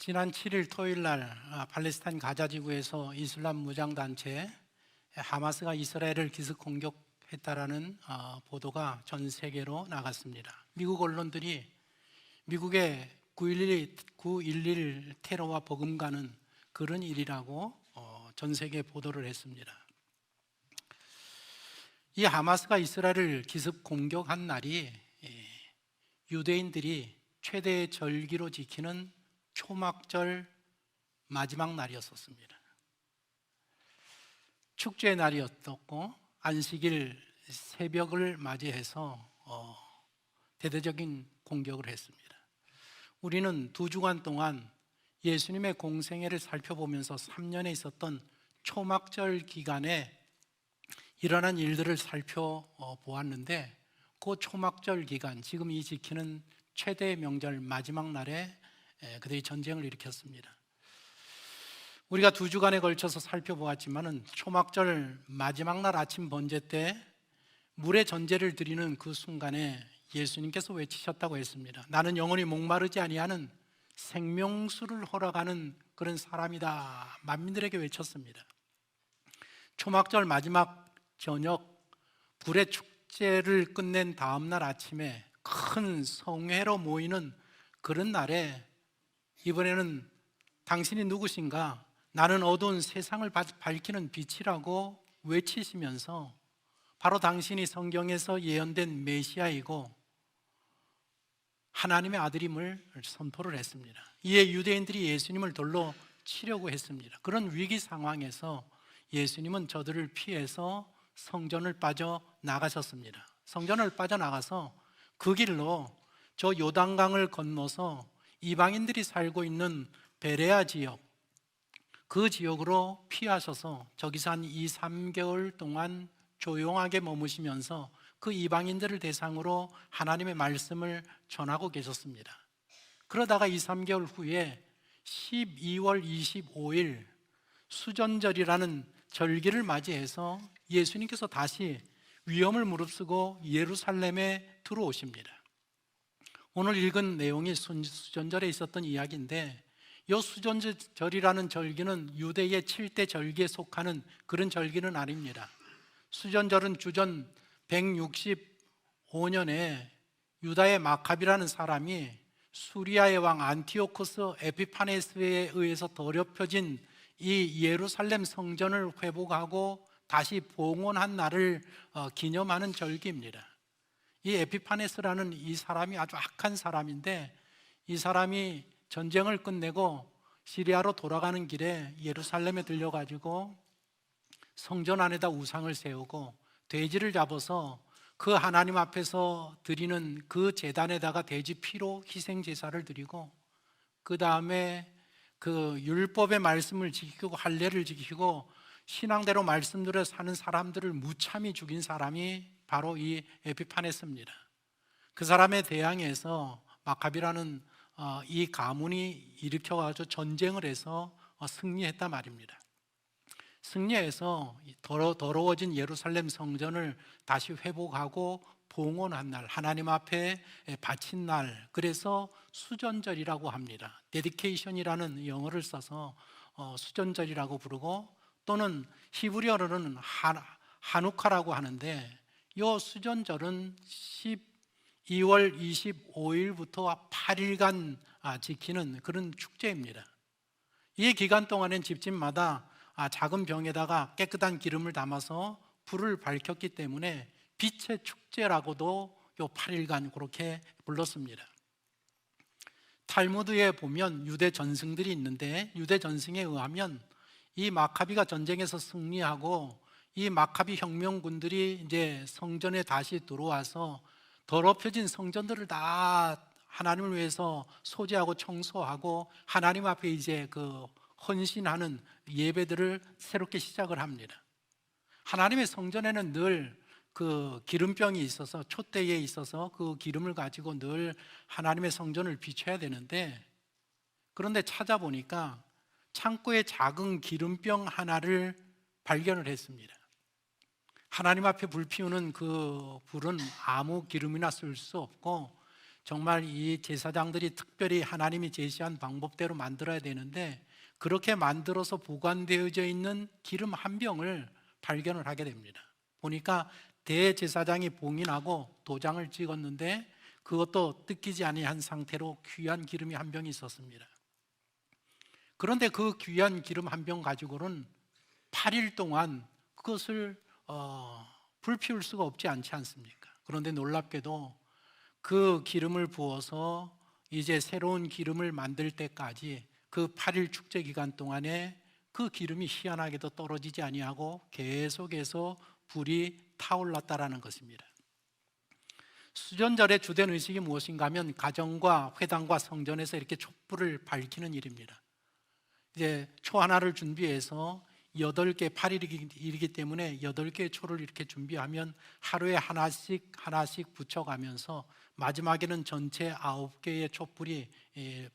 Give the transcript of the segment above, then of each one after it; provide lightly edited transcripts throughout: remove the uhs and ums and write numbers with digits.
지난 7일 토요일 날 팔레스타인 가자 지구에서 이슬람 무장 단체 하마스가 이스라엘을 기습 공격했다라는 보도가 전 세계로 나갔습니다. 미국 언론들이 미국의 9.11 테러와 버금가는 그런 일이라고 전 세계에 보도를 했습니다. 이 하마스가 이스라엘을 기습 공격한 날이 유대인들이 최대의 절기로 지키는 초막절 마지막 날이었었습니다. 축제의 날이었고 안식일 새벽을 맞이해서 대대적인 공격을 했습니다. 우리는 2주간 동안 예수님의 공생애를 살펴보면서 3년에 있었던 초막절 기간에 일어난 일들을 살펴보았는데, 그 초막절 기간, 지금 이 지키는 최대의 명절 마지막 날에 그들이 전쟁을 일으켰습니다. 우리가 2주간에 걸쳐서 살펴보았지만은 초막절 마지막 날 아침 번제 때 물의 전제를 드리는 그 순간에 예수님께서 외치셨다고 했습니다. 나는 영원히 목마르지 아니하는 생명수를 허락하는 그런 사람이다. 만민들에게 외쳤습니다. 초막절 마지막 저녁 불의 축제를 끝낸 다음 날 아침에 큰 성회로 모이는 그런 날에 이번에는 당신이 누구신가? 나는 어두운 세상을 밝히는 빛이라고 외치시면서 바로 당신이 성경에서 예언된 메시아이고 하나님의 아들임을 선포를 했습니다. 이에 유대인들이 예수님을 돌로 치려고 했습니다. 그런 위기 상황에서 예수님은 저들을 피해서 성전을 빠져나가셨습니다. 성전을 빠져나가서 그 길로 저 요단강을 건너서 이방인들이 살고 있는 베레아 지역, 그 지역으로 피하셔서 저기서 한 2-3개월 동안 조용하게 머무시면서 그 이방인들을 대상으로 하나님의 말씀을 전하고 계셨습니다. 그러다가 2-3개월 후에 12월 25일 수전절이라는 절기를 맞이해서 예수님께서 다시 위험을 무릅쓰고 예루살렘에 들어오십니다. 오늘 읽은 내용이 수전절에 있었던 이야기인데, 이 수전절이라는 절기는 유대의 7대 절기에 속하는 그런 절기는 아닙니다. 수전절은 주전 165년에 유다의 마카비라는 사람이 수리아의 왕 안티오코스 에피파네스에 의해서 더럽혀진 이 예루살렘 성전을 회복하고 다시 봉헌한 날을 기념하는 절기입니다. 이 에피파네스라는 이 사람이 아주 악한 사람인데, 이 사람이 전쟁을 끝내고 시리아로 돌아가는 길에 예루살렘에 들려가지고 성전 안에다 우상을 세우고 돼지를 잡아서 그 하나님 앞에서 드리는 그 제단에다가 돼지 피로 희생 제사를 드리고, 그 다음에 그 율법의 말씀을 지키고 할례를 지키고 신앙대로 말씀대로 사는 사람들을 무참히 죽인 사람이 바로 이 에피파네스입니다. 그 사람에 대항해서 마카비라는 이 가문이 일으켜가지고 전쟁을 해서 승리했단 말입니다. 승리해서 더러워진 예루살렘 성전을 다시 회복하고 봉헌한 날, 하나님 앞에 바친 날, 그래서 수전절이라고 합니다. 데디케이션이라는 영어를 써서 수전절이라고 부르고, 또는 히브리어로는 하누카라고 하는데, 이 수전절은 12월 25일부터 8일간 지키는 그런 축제입니다. 이 기간 동안엔 집집마다 작은 병에다가 깨끗한 기름을 담아서 불을 밝혔기 때문에 빛의 축제라고도 요 8일간 그렇게 불렀습니다. 탈무드에 보면 유대 전승들이 있는데, 유대 전승에 의하면 이 마카비가 전쟁에서 승리하고 이 마카비 혁명군들이 이제 성전에 다시 들어와서 더럽혀진 성전들을 다 하나님을 위해서 소재하고 청소하고 하나님 앞에 이제 그 헌신하는 예배들을 새롭게 시작을 합니다. 하나님의 성전에는 늘 그 기름병이 있어서, 촛대에 있어서 그 기름을 가지고 늘 하나님의 성전을 비춰야 되는데, 그런데 찾아보니까 창고에 작은 기름병 하나를 발견을 했습니다. 하나님 앞에 불 피우는 그 불은 아무 기름이나 쓸 수 없고 정말 이 제사장들이 특별히 하나님이 제시한 방법대로 만들어야 되는데 그렇게 만들어서 보관되어져 있는 기름 한 병을 발견을 하게 됩니다. 보니까 대제사장이 봉인하고 도장을 찍었는데 그것도 뜯기지 아니한 상태로 귀한 기름이 한 병이 있었습니다. 그런데 그 귀한 기름 한 병 가지고는 8일 동안 그것을 불 피울 수가 없지 않지 않습니까? 그런데 놀랍게도 그 기름을 부어서 이제 새로운 기름을 만들 때까지 그 8일 축제 기간 동안에 그 기름이 희한하게도 떨어지지 아니하고 계속해서 불이 타올랐다라는 것입니다. 수전절의 주된 의식이 무엇인가 하면 가정과 회당과 성전에서 이렇게 촛불을 밝히는 일입니다. 이제 초 하나를 준비해서 8개, 8일이기 때문에 8개의 초를 이렇게 준비하면 하루에 하나씩 붙여가면서 마지막에는 전체 9개의 촛불이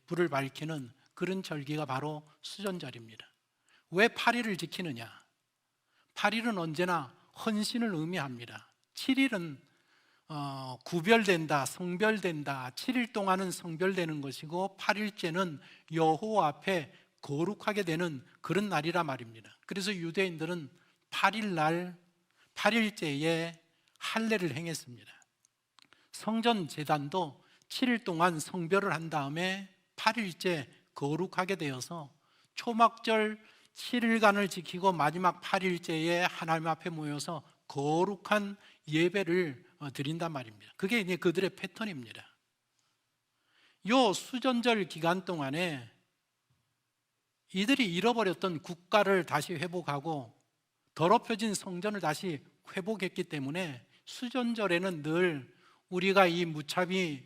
불을 밝히는 그런 절기가 바로 수전절입니다. 왜 8일을 지키느냐? 8일은 언제나 헌신을 의미합니다. 7일은 구별된다, 성별된다. 7일 동안은 성별되는 것이고 8일째는 여호와 앞에 거룩하게 되는 그런 날이라 말입니다. 그래서 유대인들은 8일 8일째에 할례를 행했습니다. 성전 제단도 7일 동안 성별을 한 다음에 8일째 거룩하게 되어서 초막절 7일간을 지키고 마지막 8일째에 하나님 앞에 모여서 거룩한 예배를 드린단 말입니다. 그게 이제 그들의 패턴입니다. 요 수전절 기간 동안에 이들이 잃어버렸던 국가를 다시 회복하고 더럽혀진 성전을 다시 회복했기 때문에 수전절에는 늘 우리가 이 무참히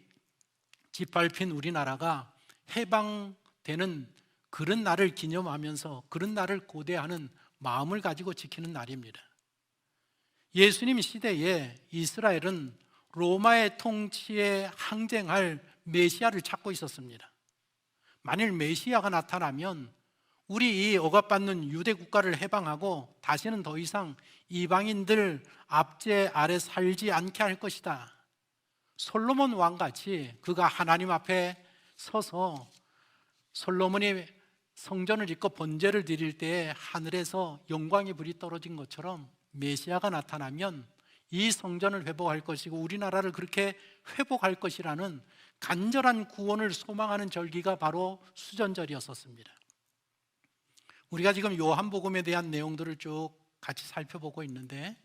짓밟힌 우리나라가 해방되는 그런 날을 기념하면서 그런 날을 고대하는 마음을 가지고 지키는 날입니다. 예수님 시대에 이스라엘은 로마의 통치에 항쟁할 메시아를 찾고 있었습니다. 만일 메시아가 나타나면 우리 이 억압받는 유대 국가를 해방하고 다시는 더 이상 이방인들 압제 아래 살지 않게 할 것이다. 솔로몬 왕같이 그가 하나님 앞에 서서 솔로몬이 성전을 짓고 번제를 드릴 때에 하늘에서 영광의 불이 떨어진 것처럼 메시아가 나타나면 이 성전을 회복할 것이고 우리나라를 그렇게 회복할 것이라는 간절한 구원을 소망하는 절기가 바로 수전절이었습니다. 우리가 지금 요한복음에 대한 내용들을 쭉 같이 살펴보고 있는데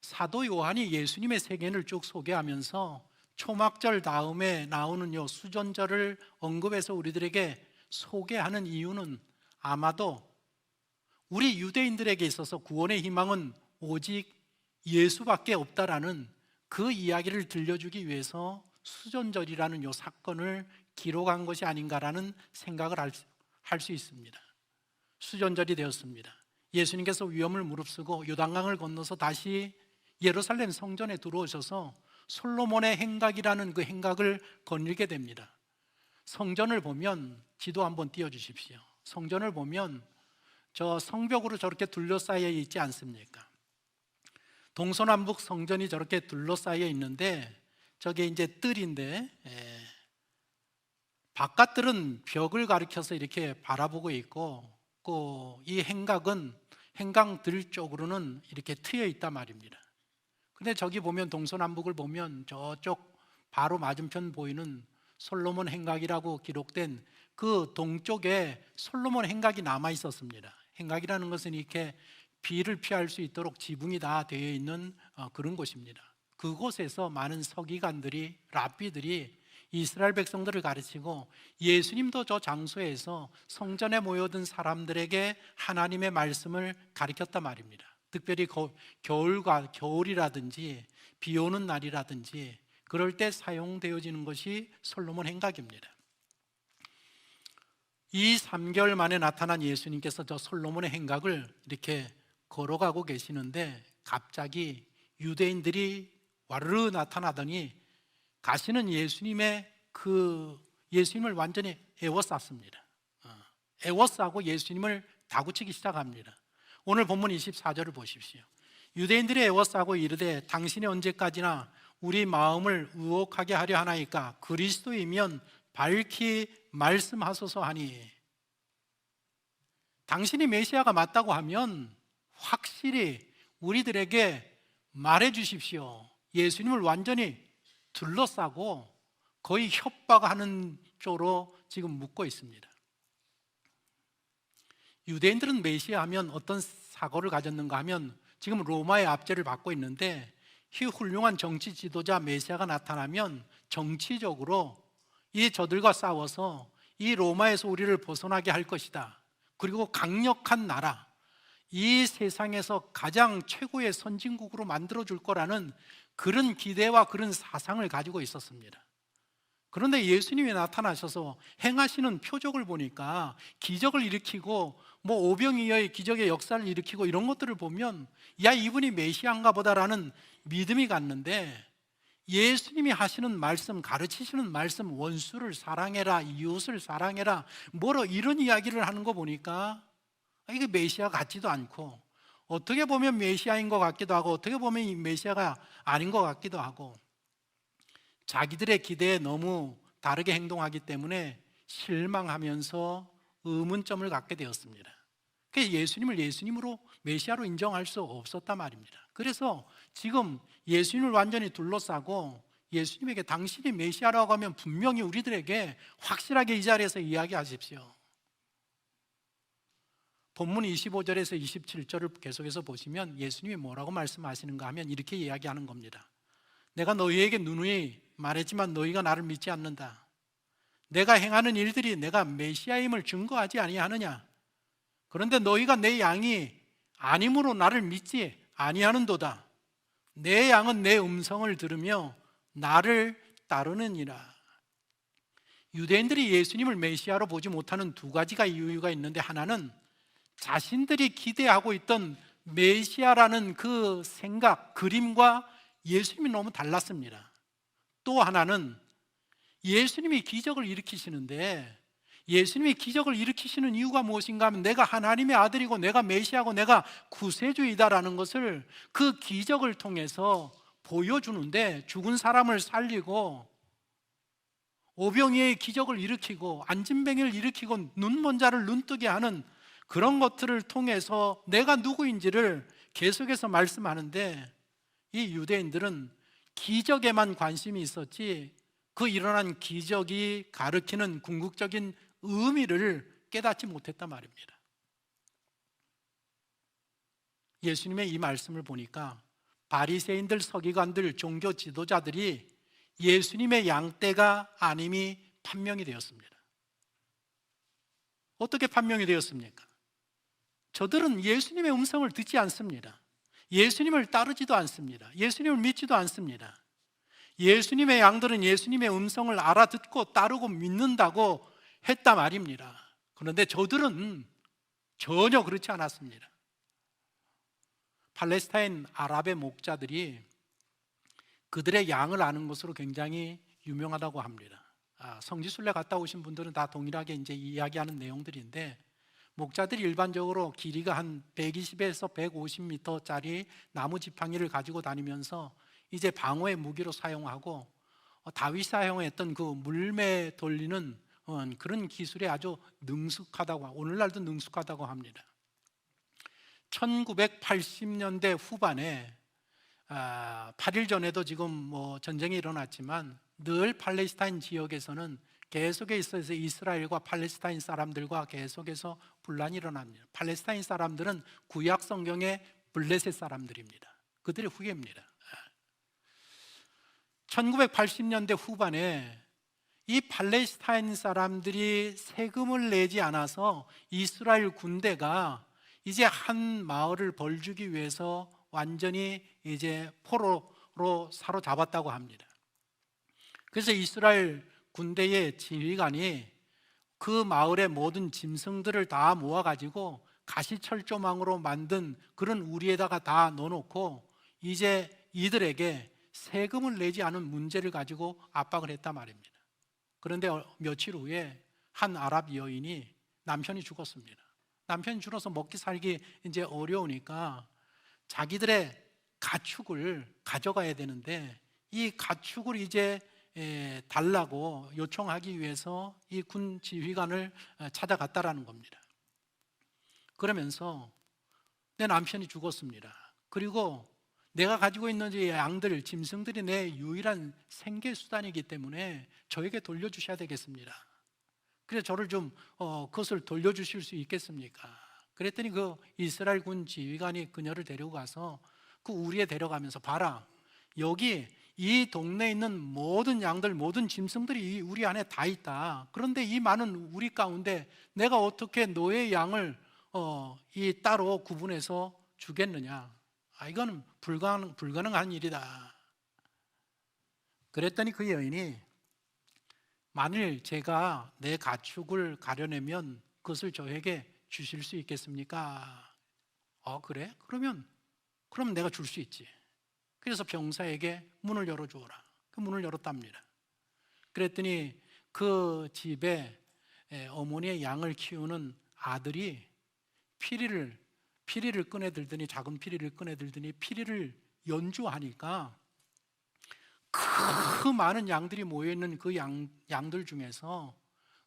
사도 요한이 예수님의 세계를 쭉 소개하면서 초막절 다음에 나오는 요 수전절을 언급해서 우리들에게 소개하는 이유는 아마도 우리 유대인들에게 있어서 구원의 희망은 오직 예수밖에 없다라는 그 이야기를 들려주기 위해서 수전절이라는 요 사건을 기록한 것이 아닌가라는 생각을 할 수 있습니다. 수전절이 되었습니다. 예수님께서 위험을 무릅쓰고 요단강을 건너서 다시 예루살렘 성전에 들어오셔서 솔로몬의 행각이라는 그 행각을 거닐게 됩니다. 성전을 보면 지도 한번 띄워주십시오. 성전을 보면 저 성벽으로 저렇게 둘러싸여 있지 않습니까? 동서남북 성전이 저렇게 둘러싸여 있는데 저게 이제 뜰인데 바깥들은 벽을 가리켜서 이렇게 바라보고 있고 이 행각은 행각들 쪽으로는 이렇게 트여 있단 말입니다. 근데 저기 보면 동서남북을 보면 저쪽 바로 맞은편 보이는 솔로몬 행각이라고 기록된 그 동쪽에 솔로몬 행각이 남아 있었습니다. 행각이라는 것은 이렇게 비를 피할 수 있도록 지붕이 다 되어 있는 그런 곳입니다. 그곳에서 많은 서기관들이 랍비들이 이스라엘 백성들을 가르치고 예수님도 저 장소에서 성전에 모여든 사람들에게 하나님의 말씀을 가르쳤단 말입니다. 특별히 겨울이라든지 비 오는 날이라든지 그럴 때 사용되어지는 것이 솔로몬 행각입니다. 이 3개월 만에 나타난 예수님께서 저 솔로몬의 행각을 이렇게 걸어가고 계시는데 갑자기 유대인들이 와르르 나타나더니 가시는 예수님을 완전히 애워쌌습니다. 애워싸고 예수님을 다구치기 시작합니다. 오늘 본문 24절을 보십시오. 유대인들이 애워싸고 이르되 당신이 언제까지나 우리 마음을 의혹하게 하려 하나이까? 그리스도이면 밝히 말씀하소서 하니. 당신이 메시아가 맞다고 하면 확실히 우리들에게 말해 주십시오. 예수님을 완전히 둘러싸고 거의 협박하는 쪽으로 지금 묻고 있습니다. 유대인들은 메시아 하면 어떤 사고를 가졌는가 하면 지금 로마의 압제를 받고 있는데, 이 훌륭한 정치 지도자 메시아가 나타나면 정치적으로 이 저들과 싸워서 이 로마에서 우리를 벗어나게 할 것이다. 그리고 강력한 나라, 이 세상에서 가장 최고의 선진국으로 만들어줄 거라는 그런 기대와 그런 사상을 가지고 있었습니다. 그런데 예수님이 나타나셔서 행하시는 표적을 보니까 기적을 일으키고 오병이어의 기적의 역사를 일으키고 이런 것들을 보면 야, 이분이 메시아인가 보다라는 믿음이 갔는데, 예수님이 하시는 말씀, 가르치시는 말씀, 원수를 사랑해라, 이웃을 사랑해라, 이런 이야기를 하는 거 보니까 이게 메시아 같지도 않고, 어떻게 보면 메시아인 것 같기도 하고 어떻게 보면 이 메시아가 아닌 것 같기도 하고, 자기들의 기대에 너무 다르게 행동하기 때문에 실망하면서 의문점을 갖게 되었습니다. 그래서 예수님을 예수님으로 메시아로 인정할 수 없었단 말입니다. 그래서 지금 예수님을 완전히 둘러싸고 예수님에게 당신이 메시아라고 하면 분명히 우리들에게 확실하게 이 자리에서 이야기하십시오. 본문 25절에서 27절을 계속해서 보시면 예수님이 뭐라고 말씀하시는가 하면 이렇게 이야기하는 겁니다. 내가 너희에게 누누이 말했지만 너희가 나를 믿지 않는다. 내가 행하는 일들이 내가 메시아임을 증거하지 아니하느냐? 그런데 너희가 내 양이 아님으로 나를 믿지 아니하는도다. 내 양은 내 음성을 들으며 나를 따르느니라. 유대인들이 예수님을 메시아로 보지 못하는 두 가지가 이유가 있는데, 하나는 자신들이 기대하고 있던 메시아라는 그 생각, 그림과 예수님이 너무 달랐습니다. 또 하나는 예수님이 기적을 일으키시는데, 예수님이 기적을 일으키시는 이유가 무엇인가 하면 내가 하나님의 아들이고 내가 메시아고 내가 구세주이다라는 것을 그 기적을 통해서 보여주는데, 죽은 사람을 살리고 오병이어의 기적을 일으키고 안진뱅이를 일으키고 눈먼 자를 눈뜨게 하는 그런 것들을 통해서 내가 누구인지를 계속해서 말씀하는데, 이 유대인들은 기적에만 관심이 있었지 그 일어난 기적이 가르치는 궁극적인 의미를 깨닫지 못했단 말입니다. 예수님의 이 말씀을 보니까 바리새인들, 서기관들, 종교 지도자들이 예수님의 양떼가 아님이 판명이 되었습니다. 어떻게 판명이 되었습니까? 저들은 예수님의 음성을 듣지 않습니다. 예수님을 따르지도 않습니다. 예수님을 믿지도 않습니다. 예수님의 양들은 예수님의 음성을 알아듣고 따르고 믿는다고 했단 말입니다. 그런데 저들은 전혀 그렇지 않았습니다. 팔레스타인 아랍의 목자들이 그들의 양을 아는 것으로 굉장히 유명하다고 합니다. 성지순례 갔다 오신 분들은 다 동일하게 이제 이야기하는 내용들인데, 목자들이 일반적으로 길이가 한 120에서 150m짜리 나무 지팡이를 가지고 다니면서 이제 방어의 무기로 사용하고, 다윗이 사용했던 그 물매 돌리는 그런 기술에 아주 능숙하다고, 오늘날도 능숙하다고 합니다. 1980년대 후반에 8일 전에도 지금 전쟁이 일어났지만 늘 팔레스타인 지역에서는 계속해서 이스라엘과 팔레스타인 사람들과 계속해서 분란이 일어납니다. 팔레스타인 사람들은 구약 성경의 블레셋 사람들입니다. 그들의 후예입니다. 1980년대 후반에 이 팔레스타인 사람들이 세금을 내지 않아서 이스라엘 군대가 이제 한 마을을 벌주기 위해서 완전히 이제 포로로 사로잡았다고 합니다. 그래서 이스라엘 군대의 지휘관이 그 마을의 모든 짐승들을 다 모아가지고 가시철조망으로 만든 그런 우리에다가 다 넣어놓고 이제 이들에게 세금을 내지 않은 문제를 가지고 압박을 했단 말입니다. 그런데 며칠 후에 한 아랍 여인이 남편이 죽었습니다. 남편이 죽어서 먹기 살기 이제 어려우니까 자기들의 가축을 가져가야 되는데 이 가축을 이제 달라고 요청하기 위해서 이 군 지휘관을 찾아갔다라는 겁니다. 그러면서 내 남편이 죽었습니다. 그리고 내가 가지고 있는 이 양들, 짐승들이 내 유일한 생계 수단이기 때문에 저에게 돌려주셔야 되겠습니다. 그래서 저를 좀 그것을 돌려주실 수 있겠습니까? 그랬더니 그 이스라엘 군 지휘관이 그녀를 데리고 가서 그 우리에 데려가면서, 봐라, 여기 이 동네에 있는 모든 양들, 모든 짐승들이 이 우리 안에 다 있다. 그런데 이 많은 우리 가운데 내가 어떻게 너의 양을 이 따로 구분해서 주겠느냐? 이거는 불가능한 일이다. 그랬더니 그 여인이, 만일 제가 내 가축을 가려내면 그것을 저에게 주실 수 있겠습니까? 그래? 그럼 내가 줄 수 있지. 그래서 병사에게 문을 열어주어라. 그 문을 열었답니다. 그랬더니 그 집에 어머니의 양을 키우는 아들이 피리를 꺼내들더니, 작은 피리를 꺼내들더니 피리를 연주하니까 그 많은 양들이 모여있는 그 양들 중에서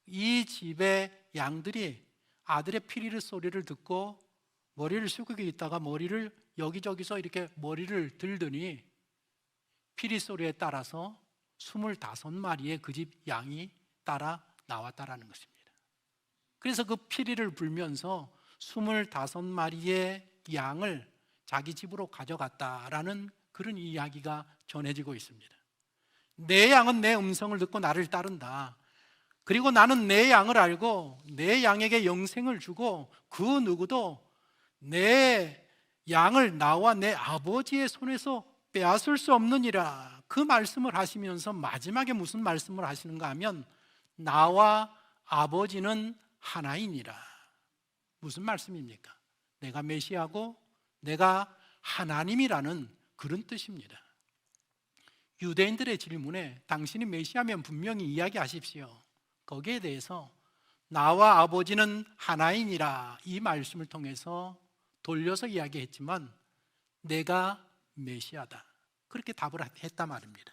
이 집의 양들이 아들의 피리 소리를 듣고 머리를 숙이고 있다가 머리를 여기저기서 이렇게 머리를 들더니 피리 소리에 따라서 25마리의 그 집 양이 따라 나왔다라는 것입니다. 그래서 그 피리를 불면서 25마리의 양을 자기 집으로 가져갔다라는 그런 이야기가 전해지고 있습니다. 내 양은 내 음성을 듣고 나를 따른다. 그리고 나는 내 양을 알고 내 양에게 영생을 주고 그 누구도 내 양을 나와 내 아버지의 손에서 빼앗을 수 없느니라. 그 말씀을 하시면서 마지막에 무슨 말씀을 하시는가 하면, 나와 아버지는 하나이니라. 무슨 말씀입니까? 내가 메시아고 내가 하나님이라는 그런 뜻입니다. 유대인들의 질문에 당신이 메시아면 분명히 이야기하십시오. 거기에 대해서 나와 아버지는 하나이니라, 이 말씀을 통해서 돌려서 이야기했지만 내가 메시아다, 그렇게 답을 했단 말입니다.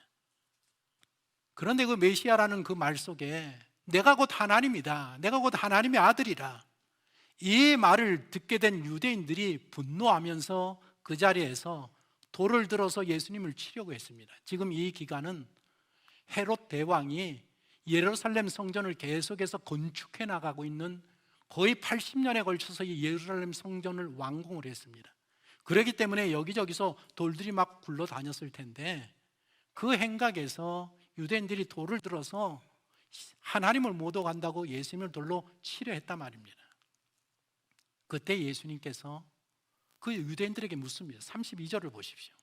그런데 그 메시아라는 그 말 속에 내가 곧 하나님이다, 내가 곧 하나님의 아들이라, 이 말을 듣게 된 유대인들이 분노하면서 그 자리에서 돌을 들어서 예수님을 치려고 했습니다. 지금 이 기간은 헤롯 대왕이 예루살렘 성전을 계속해서 건축해 나가고 있는, 거의 80년에 걸쳐서 이 예루살렘 성전을 완공을 했습니다. 그렇기 때문에 여기저기서 돌들이 막 굴러다녔을 텐데, 그 행각에서 유대인들이 돌을 들어서 하나님을 모독한다고 예수님을 돌로 치려 했단 말입니다. 그때 예수님께서 그 유대인들에게 묻습니다. 32절을 보십시오.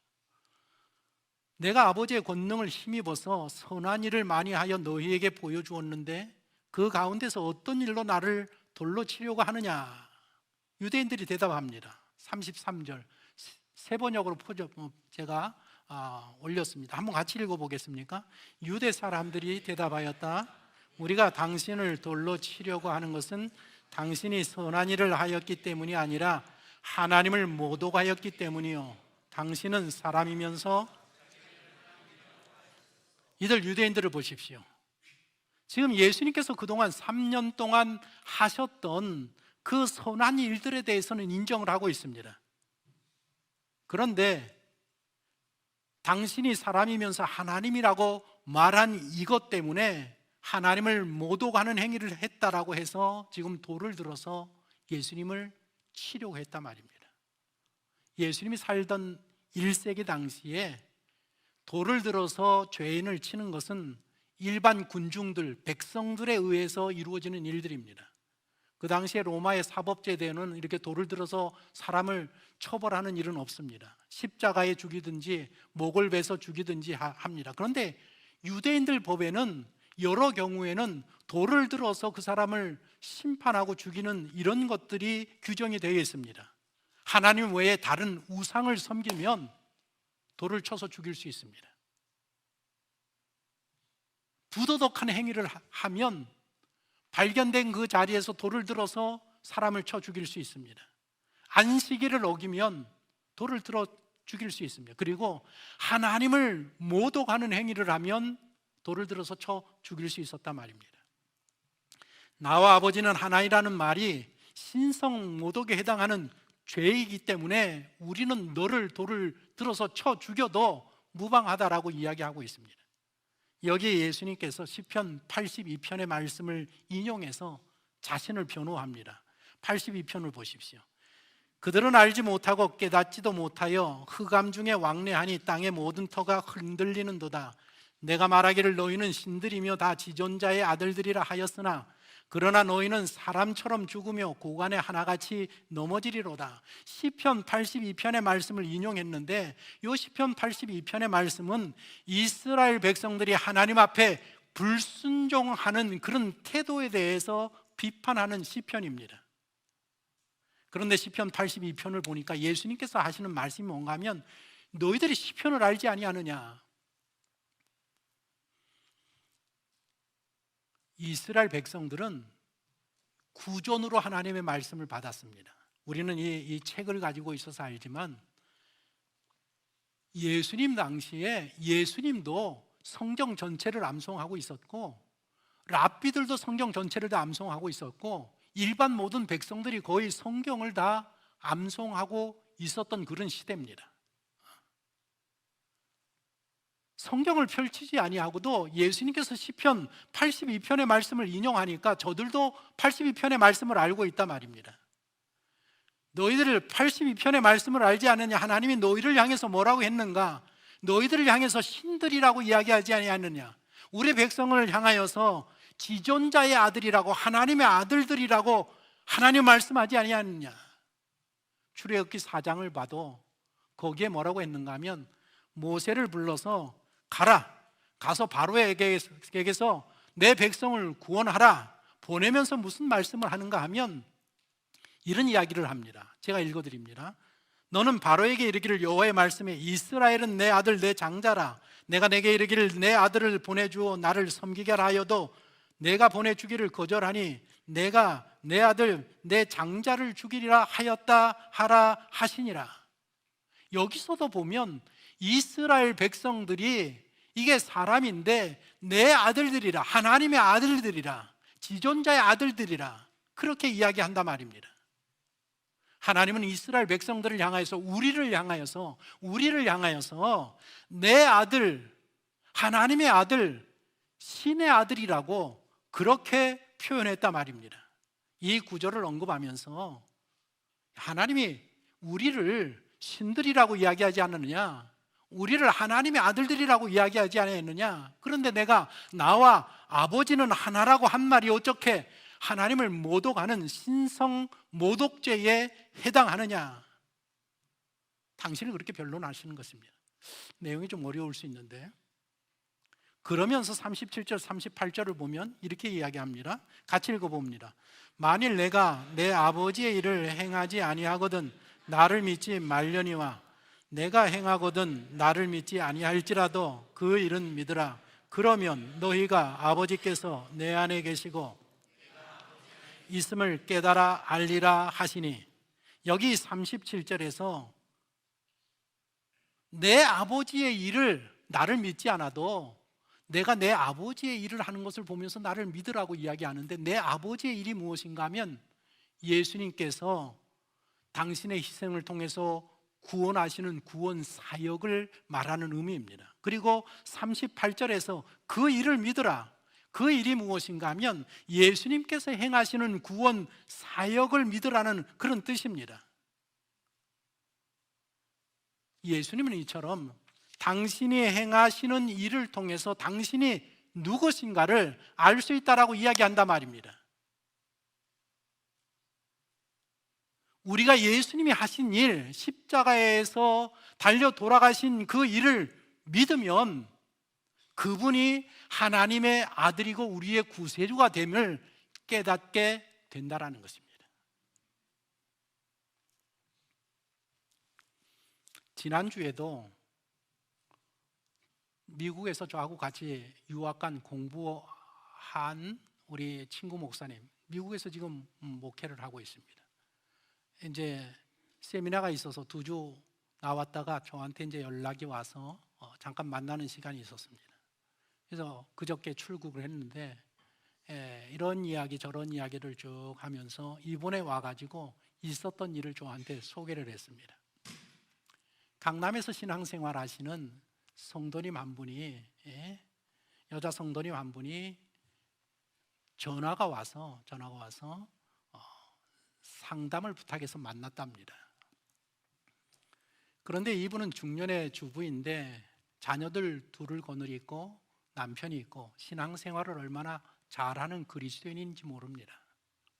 내가 아버지의 권능을 힘입어서 선한 일을 많이 하여 너희에게 보여주었는데 그 가운데서 어떤 일로 나를 돌로 치려고 하느냐? 유대인들이 대답합니다. 33절 세번역으로 제가 올렸습니다. 한번 같이 읽어보겠습니까? 유대 사람들이 대답하였다. 우리가 당신을 돌로 치려고 하는 것은 당신이 선한 일을 하였기 때문이 아니라 하나님을 모독하였기 때문이요, 당신은 사람이면서. 이들 유대인들을 보십시오. 지금 예수님께서 그동안 3년 동안 하셨던 그 선한 일들에 대해서는 인정을 하고 있습니다. 그런데 당신이 사람이면서 하나님이라고 말한 이것 때문에 하나님을 모독하는 행위를 했다라고 해서 지금 돌을 들어서 예수님을 치려고 했단 말입니다. 예수님이 살던 1세기 당시에 돌을 들어서 죄인을 치는 것은 일반 군중들, 백성들에 의해서 이루어지는 일들입니다. 그 당시에 로마의 사법제도에는 이렇게 돌을 들어서 사람을 처벌하는 일은 없습니다. 십자가에 죽이든지 목을 베서 죽이든지 합니다. 그런데 유대인들 법에는 여러 경우에는 돌을 들어서 그 사람을 심판하고 죽이는 이런 것들이 규정이 되어 있습니다. 하나님 외에 다른 우상을 섬기면 돌을 쳐서 죽일 수 있습니다. 부도덕한 행위를 하면 발견된 그 자리에서 돌을 들어서 사람을 쳐 죽일 수 있습니다. 안식일을 어기면 돌을 들어 죽일 수 있습니다. 그리고 하나님을 모독하는 행위를 하면 돌을 들어서 쳐 죽일 수 있었단 말입니다. 나와 아버지는 하나이라는 말이 신성 모독에 해당하는 죄이기 때문에 우리는 너를 돌을 들어서 쳐 죽여도 무방하다라고 이야기하고 있습니다. 여기에 예수님께서 시편 82편의 말씀을 인용해서 자신을 변호합니다. 82편을 보십시오. 그들은 알지 못하고 깨닫지도 못하여 흑암 중에 왕래하니 땅의 모든 터가 흔들리는도다. 내가 말하기를 너희는 신들이며 다 지존자의 아들들이라 하였으나 그러나 너희는 사람처럼 죽으며 고관에 하나같이 넘어지리로다. 시편 82편의 말씀을 인용했는데 이 시편 82편의 말씀은 이스라엘 백성들이 하나님 앞에 불순종하는 그런 태도에 대해서 비판하는 시편입니다. 그런데 시편 82편을 보니까 예수님께서 하시는 말씀이 뭔가 하면 너희들이 시편을 알지 아니하느냐. 이스라엘 백성들은 구존으로 하나님의 말씀을 받았습니다. 우리는 이 책을 가지고 있어서 알지만 예수님 당시에 예수님도 성경 전체를 암송하고 있었고 랍비들도 성경 전체를 다 암송하고 있었고 일반 모든 백성들이 거의 성경을 다 암송하고 있었던 그런 시대입니다. 성경을 펼치지 아니하고도 예수님께서 시편 82편의 말씀을 인용하니까 저들도 82편의 말씀을 알고 있단 말입니다. 너희들 82편의 말씀을 알지 않느냐? 하나님이 너희를 향해서 뭐라고 했는가? 너희들을 향해서 신들이라고 이야기하지 아니하느냐? 우리 백성을 향하여서 지존자의 아들이라고 하나님의 아들들이라고 하나님 말씀하지 아니하느냐? 출애굽기 4장을 봐도 거기에 뭐라고 했는가 하면 모세를 불러서 가서 바로에게서 내 백성을 구원하라 보내면서 무슨 말씀을 하는가 하면 이런 이야기를 합니다. 제가 읽어드립니다. 너는 바로에게 이르기를 여호와의 말씀에 이스라엘은 내 아들 내 장자라. 내가 내게 이르기를 내 아들을 보내주어 나를 섬기게 하여도 내가 보내주기를 거절하니 내가 내 아들 내 장자를 죽이리라 하였다 하라 하시니라. 여기서도 보면 이스라엘 백성들이 이게 사람인데 내 아들들이라, 하나님의 아들들이라, 지존자의 아들들이라 그렇게 이야기한단 말입니다. 하나님은 이스라엘 백성들을 향하여서 우리를 향하여서 내 아들, 하나님의 아들, 신의 아들이라고 그렇게 표현했단 말입니다. 이 구절을 언급하면서 하나님이 우리를 신들이라고 이야기하지 않느냐? 우리를 하나님의 아들들이라고 이야기하지 않았느냐? 그런데 내가 나와 아버지는 하나라고 한 말이 어떻게 하나님을 모독하는 신성 모독죄에 해당하느냐? 당신은 그렇게 변론하시는 것입니다. 내용이 좀 어려울 수 있는데 그러면서 37절 38절을 보면 이렇게 이야기합니다. 같이 읽어봅니다. 만일 내가 내 아버지의 일을 행하지 아니하거든 나를 믿지 말려니와 내가 행하거든 나를 믿지 아니할지라도 그 일은 믿으라. 그러면 너희가 아버지께서 내 안에 계시고 있음을 깨달아 알리라 하시니, 여기 37절에서 내 아버지의 일을 나를 믿지 않아도 내가 내 아버지의 일을 하는 것을 보면서 나를 믿으라고 이야기하는데 내 아버지의 일이 무엇인가 하면 예수님께서 당신의 희생을 통해서 구원하시는 구원 사역을 말하는 의미입니다. 그리고 38절에서 그 일을 믿으라. 그 일이 무엇인가 하면 예수님께서 행하시는 구원 사역을 믿으라는 그런 뜻입니다. 예수님은 이처럼 당신이 행하시는 일을 통해서 당신이 누구신가를 알 수 있다라고 이야기한단 말입니다. 우리가 예수님이 하신 일, 십자가에서 달려 돌아가신 그 일을 믿으면 그분이 하나님의 아들이고 우리의 구세주가 됨을 깨닫게 된다라는 것입니다. 지난주에도 미국에서 저하고 같이 유학간 공부한 우리 친구 목사님, 미국에서 지금 목회를 하고 있습니다. 이제 세미나가 있어서 2주 나왔다가 저한테 이제 연락이 와서 잠깐 만나는 시간이 있었습니다. 그래서 그저께 출국을 했는데 이런 이야기 저런 이야기를 쭉 하면서 이번에 와가지고 있었던 일을 저한테 소개를 했습니다. 강남에서 신앙생활 하시는 성도님 한 분이, 여자 성도님 한 분이 전화가 와서 상담을 부탁해서 만났답니다. 그런데 이분은 중년의 주부인데 자녀들 둘을 거느리고 남편이 있고 신앙생활을 얼마나 잘하는 그리스도인인지 모릅니다.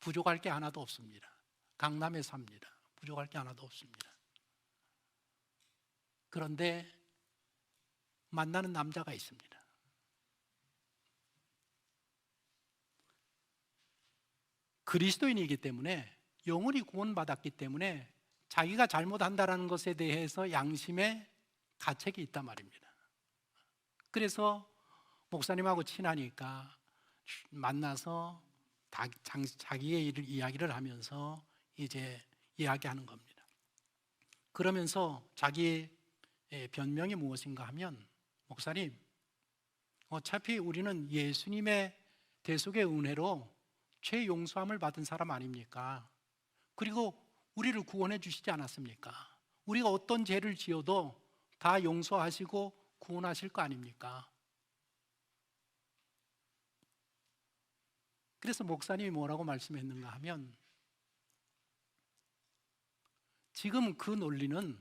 부족할 게 하나도 없습니다. 강남에 삽니다. 부족할 게 하나도 없습니다. 그런데 만나는 남자가 있습니다. 그리스도인이기 때문에, 영원히 구원받았기 때문에 자기가 잘못한다는 것에 대해서 양심의 가책이 있단 말입니다. 그래서 목사님하고 친하니까 만나서 자기의 이야기를 하면서 이제 이야기하는 겁니다. 그러면서 자기의 변명이 무엇인가 하면, 목사님, 어차피 우리는 예수님의 대속의 은혜로 죄 용서함을 받은 사람 아닙니까? 그리고 우리를 구원해 주시지 않았습니까? 우리가 어떤 죄를 지어도 다 용서하시고 구원하실 거 아닙니까? 그래서 목사님이 뭐라고 말씀했는가 하면, 지금 그 논리는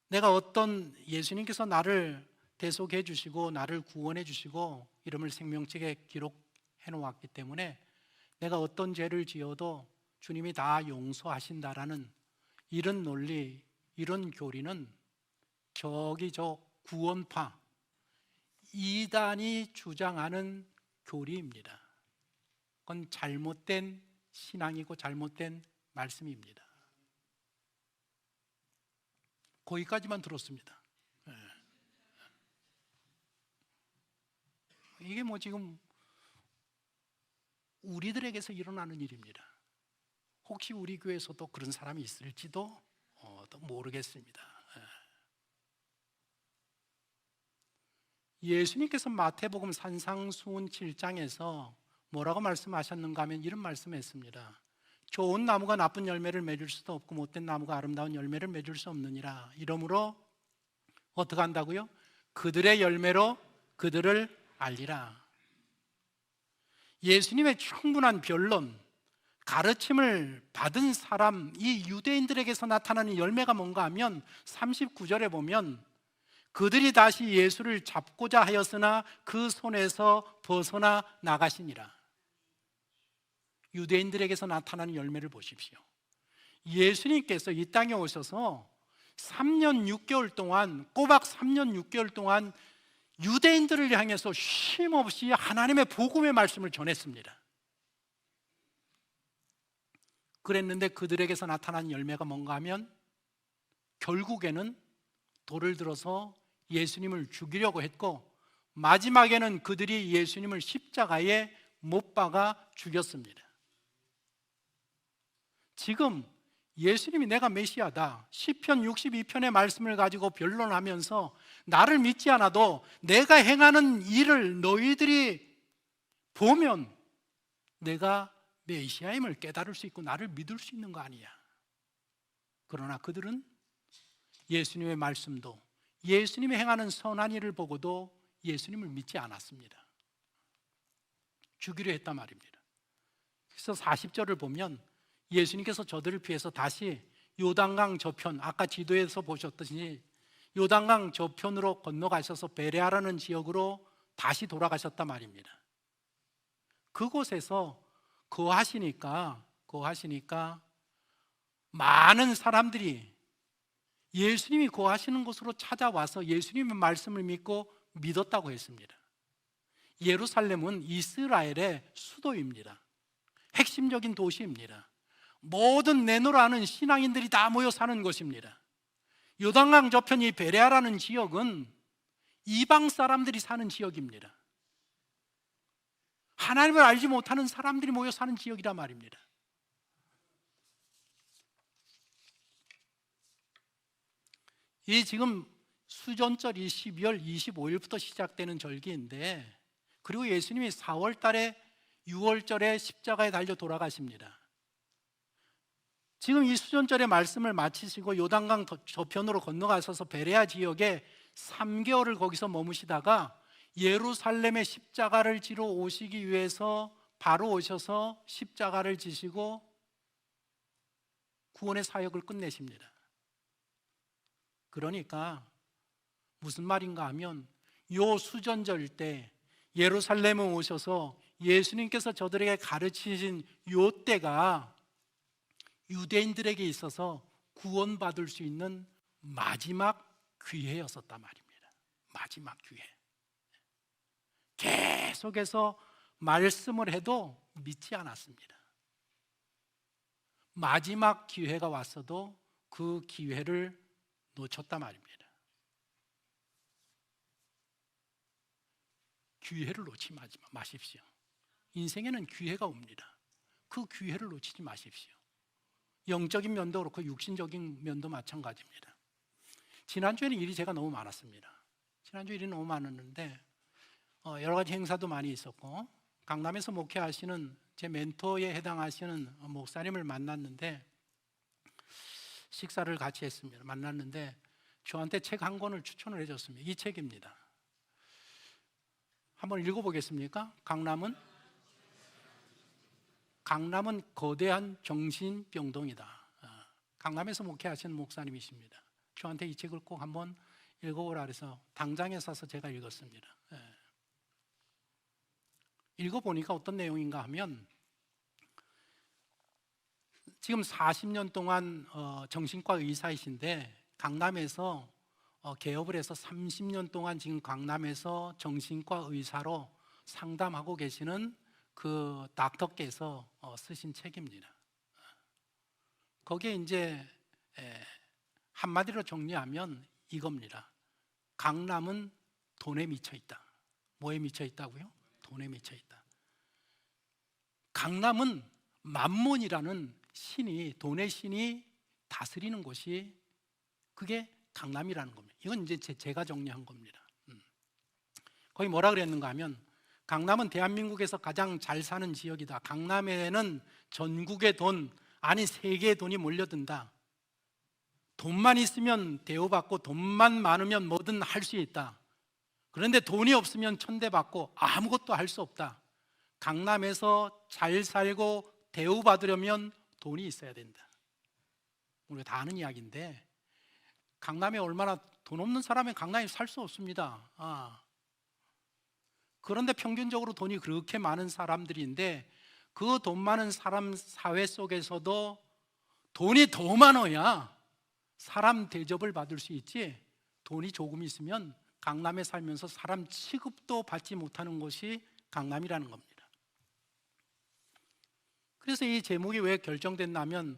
내가 어떤 예수님께서 나를 대속해 주시고 나를 구원해 주시고 이름을 생명책에 기록해 놓았기 때문에 내가 어떤 죄를 지어도 주님이 다 용서하신다라는 이런 논리, 이런 교리는 저기 저 구원파 이단이 주장하는 교리입니다. 그건 잘못된 신앙이고 잘못된 말씀입니다. 거기까지만 들었습니다. 이게 뭐 지금 우리들에게서 일어나는 일입니다. 혹시 우리 교회에서도 그런 사람이 있을지도 모르겠습니다. 예수님께서 마태복음 산상수훈 7장에서 뭐라고 말씀하셨는가 하면 이런 말씀했습니다. 좋은 나무가 나쁜 열매를 맺을 수도 없고 못된 나무가 아름다운 열매를 맺을 수 없느니라. 이러므로 어떻게 한다고요? 그들의 열매로 그들을 알리라. 예수님의 충분한 변론, 가르침을 받은 사람, 이 유대인들에게서 나타나는 열매가 뭔가 하면 39절에 보면 그들이 다시 예수를 잡고자 하였으나 그 손에서 벗어나 나가시니라. 유대인들에게서 나타나는 열매를 보십시오. 예수님께서 이 땅에 오셔서 3년 6개월 동안, 꼬박 3년 6개월 동안 유대인들을 향해서 쉼없이 하나님의 복음의 말씀을 전했습니다. 그랬는데 그들에게서 나타난 열매가 뭔가 하면 결국에는 돌을 들어서 예수님을 죽이려고 했고 마지막에는 그들이 예수님을 십자가에 못 박아 죽였습니다. 지금 예수님이 내가 메시아다, 시편 62편의 말씀을 가지고 변론하면서 나를 믿지 않아도 내가 행하는 일을 너희들이 보면 내가 메시아임을 깨달을 수 있고 나를 믿을 수 있는 거 아니야. 그러나 그들은 예수님의 말씀도 예수님이 행하는 선한 일을 보고도 예수님을 믿지 않았습니다. 죽이려 했단 말입니다. 그래서 40절을 보면 예수님께서 저들을 피해서 다시 요단강 저편, 아까 지도에서 보셨듯이 요단강 저편으로 건너가셔서 베레아라는 지역으로 다시 돌아가셨단 말입니다. 그곳에서 거하시니까 많은 사람들이 예수님이 거하시는 곳으로 찾아와서 예수님의 말씀을 믿고 믿었다고 했습니다. 예루살렘은 이스라엘의 수도입니다. 핵심적인 도시입니다. 모든 내노라는 신앙인들이 다 모여 사는 곳입니다. 요단강 저편이 베레아라는 지역은 이방 사람들이 사는 지역입니다. 하나님을 알지 못하는 사람들이 모여 사는 지역이란 말입니다. 이 지금 수전절이 12월 25일부터 시작되는 절기인데, 그리고 예수님이 4월 달에 6월절에 십자가에 달려 돌아가십니다. 지금 이 수전절의 말씀을 마치시고 요단강 저편으로 건너가셔서 베레아 지역에 3개월을 거기서 머무시다가 예루살렘에 십자가를 지러 오시기 위해서 바로 오셔서 십자가를 지시고 구원의 사역을 끝내십니다. 그러니까 무슨 말인가 하면, 요 수전절 때 예루살렘에 오셔서 예수님께서 저들에게 가르치신 요 때가 유대인들에게 있어서 구원받을 수 있는 마지막 기회였었단 말입니다. 마지막 기회. 계속해서 말씀을 해도 믿지 않았습니다. 마지막 기회가 왔어도 그 기회를 놓쳤단 말입니다. 기회를 놓치지 마십시오. 인생에는 기회가 옵니다. 그 기회를 놓치지 마십시오. 영적인 면도 그렇고 육신적인 면도 마찬가지입니다. 지난주에는 일이 제가 너무 많았습니다. 지난주 일이 너무 많았는데 여러 가지 행사도 많이 있었고, 강남에서 목회하시는 제 멘토에 해당하시는 목사님을 만났는데, 식사를 같이 했습니다. 만났는데 저한테 책 한 권을 추천을 해줬습니다. 이 책입니다. 한번 읽어보겠습니까? 강남은 거대한 정신병동이다. 강남에서 목회하시는 목사님이십니다. 저한테 이 책을 꼭 한번 읽어보라 그래서 당장에 사서 제가 읽었습니다. 읽어보니까 어떤 내용인가 하면, 지금 40년 동안 정신과 의사이신데 강남에서 개업을 해서 30년 동안 지금 강남에서 정신과 의사로 상담하고 계시는 그 닥터께서 쓰신 책입니다. 거기에 이제 한마디로 정리하면 이겁니다. 강남은 돈에 미쳐 있다. 뭐에 미쳐 있다고요? 돈에 미쳐 있다. 강남은 만몬이라는 신이, 돈의 신이 다스리는 곳이, 그게 강남이라는 겁니다. 이건 이제 제가 정리한 겁니다. 거기 뭐라 그랬는가 하면, 강남은 대한민국에서 가장 잘 사는 지역이다. 강남에는 전국의 돈, 아니 세계의 돈이 몰려든다. 돈만 있으면 대우받고 돈만 많으면 뭐든 할 수 있다. 그런데 돈이 없으면 천대받고 아무것도 할 수 없다. 강남에서 잘 살고 대우받으려면 돈이 있어야 된다. 우리가 다 아는 이야기인데, 강남에 얼마나 돈 없는 사람은 강남에 살 수 없습니다. 그런데 평균적으로 돈이 그렇게 많은 사람들인데, 그 돈 많은 사람 사회 속에서도 돈이 더 많아야 사람 대접을 받을 수 있지, 돈이 조금 있으면 강남에 살면서 사람 취급도 받지 못하는 곳이 강남이라는 겁니다. 그래서 이 제목이 왜 결정됐냐면,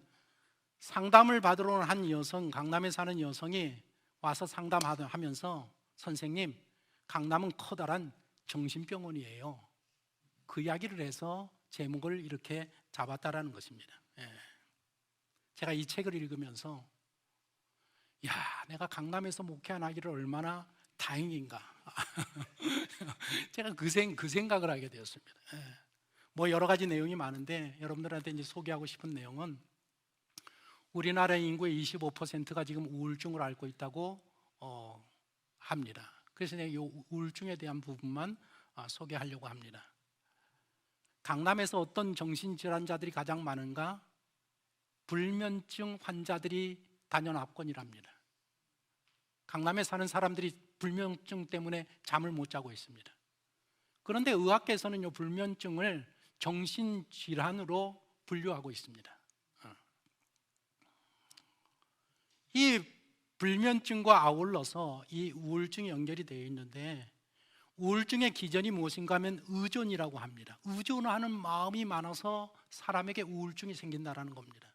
상담을 받으러 온 한 여성, 강남에 사는 여성이 와서 상담하면서, 선생님, 강남은 커다란 정신병원이에요. 그 이야기를 해서 제목을 이렇게 잡았다라는 것입니다. 제가 이 책을 읽으면서, 내가 강남에서 목회한 아기를 얼마나 다행인가. 제가 그 생각을 하게 되었습니다. 뭐 여러 가지 내용이 많은데, 여러분들한테 이제 소개하고 싶은 내용은, 우리나라 인구의 25%가 지금 우울증을 앓고 있다고 합니다. 그래서 이 우울증에 대한 부분만 소개하려고 합니다. 강남에서 어떤 정신질환자들이 가장 많은가? 불면증 환자들이 단연 압권이랍니다. 강남에 사는 사람들이 불면증 때문에 잠을 못 자고 있습니다. 그런데 의학계에서는 이 불면증을 정신질환으로 분류하고 있습니다. 이 불면증과 아울러서 이 우울증이 연결이 되어 있는데, 우울증의 기전이 무엇인가 하면 의존이라고 합니다. 의존하는 마음이 많아서 사람에게 우울증이 생긴다는 겁니다.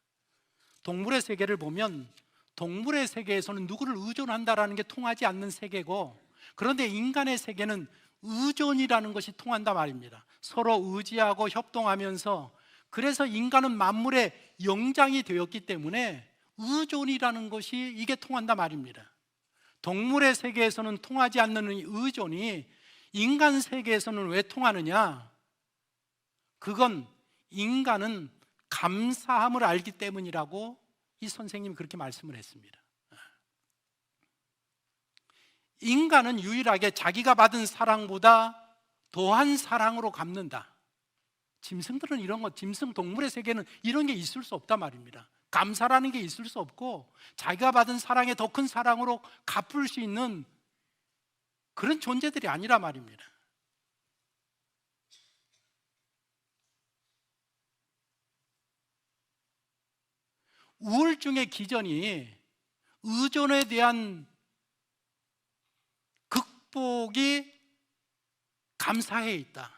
동물의 세계를 보면, 동물의 세계에서는 누구를 의존한다는 게 통하지 않는 세계고, 그런데 인간의 세계는 의존이라는 것이 통한다 말입니다. 서로 의지하고 협동하면서, 그래서 인간은 만물의 영장이 되었기 때문에 의존이라는 것이 이게 통한다 말입니다. 동물의 세계에서는 통하지 않는 이 의존이 인간 세계에서는 왜 통하느냐? 그건 인간은 감사함을 알기 때문이라고 이 선생님이 그렇게 말씀을 했습니다. 인간은 유일하게 자기가 받은 사랑보다 더한 사랑으로 갚는다. 짐승들은 이런 것, 짐승 동물의 세계는 이런 게 있을 수 없단 말입니다. 감사라는 게 있을 수 없고 자기가 받은 사랑에 더 큰 사랑으로 갚을 수 있는 그런 존재들이 아니라 말입니다. 우울증의 기전이 의존에 대한 극복이 감사에 있다.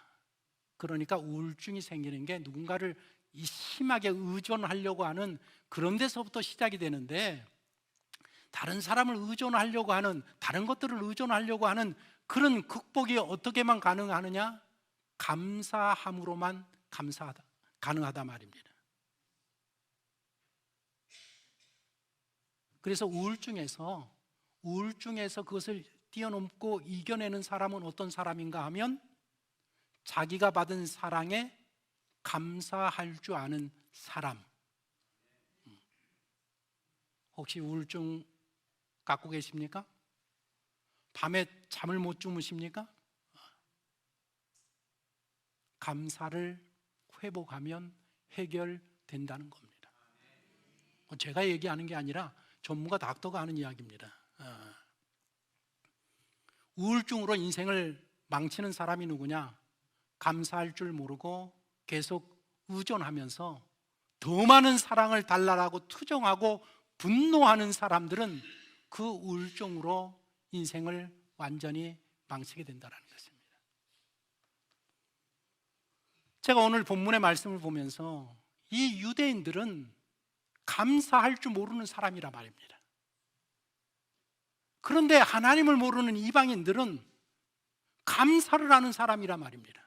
그러니까 우울증이 생기는 게 누군가를 심하게 의존하려고 하는 그런 데서부터 시작이 되는데, 다른 사람을 의존하려고 하는, 다른 것들을 의존하려고 하는 그런 극복이 어떻게만 가능하느냐? 감사함으로만 가능하다 말입니다. 그래서 우울증에서 그것을 뛰어넘고 이겨내는 사람은 어떤 사람인가 하면 자기가 받은 사랑에 감사할 줄 아는 사람. 혹시 우울증 갖고 계십니까? 밤에 잠을 못 주무십니까? 감사를 회복하면 해결된다는 겁니다. 제가 얘기하는 게 아니라 전문가 닥터가 하는 이야기입니다. 우울증으로 인생을 망치는 사람이 누구냐? 감사할 줄 모르고 계속 의존하면서 더 많은 사랑을 달라고 투정하고 분노하는 사람들은 그 우울증으로 인생을 완전히 망치게 된다는 것입니다. 제가 오늘 본문의 말씀을 보면서 이 유대인들은 감사할 줄 모르는 사람이라 말입니다. 그런데 하나님을 모르는 이방인들은 감사를 하는 사람이라 말입니다.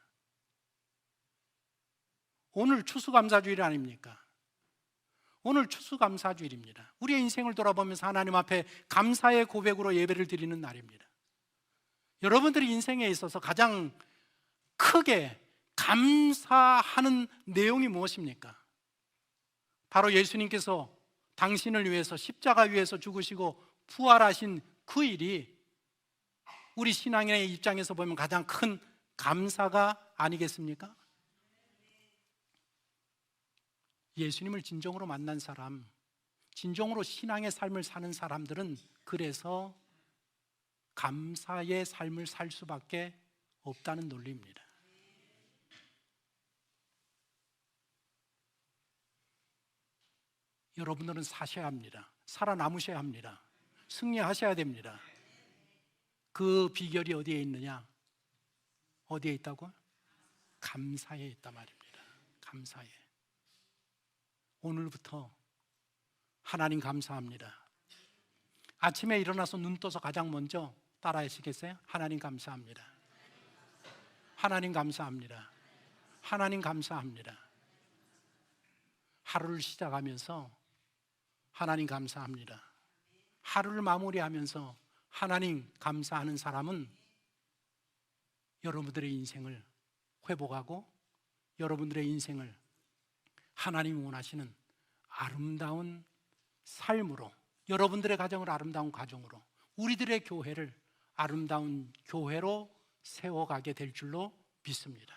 오늘 추수감사주일 아닙니까? 오늘 추수감사주일입니다. 우리의 인생을 돌아보면서 하나님 앞에 감사의 고백으로 예배를 드리는 날입니다. 여러분들이 인생에 있어서 가장 크게 감사하는 내용이 무엇입니까? 바로 예수님께서 당신을 위해서 십자가 위에서 죽으시고 부활하신 그 일이 우리 신앙인의 입장에서 보면 가장 큰 감사가 아니겠습니까? 예수님을 진정으로 만난 사람, 진정으로 신앙의 삶을 사는 사람들은 그래서 감사의 삶을 살 수밖에 없다는 논리입니다. 여러분들은 사셔야 합니다. 살아남으셔야 합니다. 승리하셔야 됩니다. 그 비결이 어디에 있느냐? 어디에 있다고? 감사에 있단 말입니다. 감사에. 오늘부터 하나님 감사합니다. 아침에 일어나서 눈 떠서 가장 먼저 따라 하시겠어요? 하나님 감사합니다. 하나님 감사합니다. 하나님 감사합니다. 하루를 시작하면서 하나님 감사합니다. 하루를 마무리하면서 하나님 감사하는 사람은 여러분들의 인생을 회복하고 여러분들의 인생을 하나님이 원하시는 아름다운 삶으로, 여러분들의 가정을 아름다운 가정으로, 우리들의 교회를 아름다운 교회로 세워가게 될 줄로 믿습니다.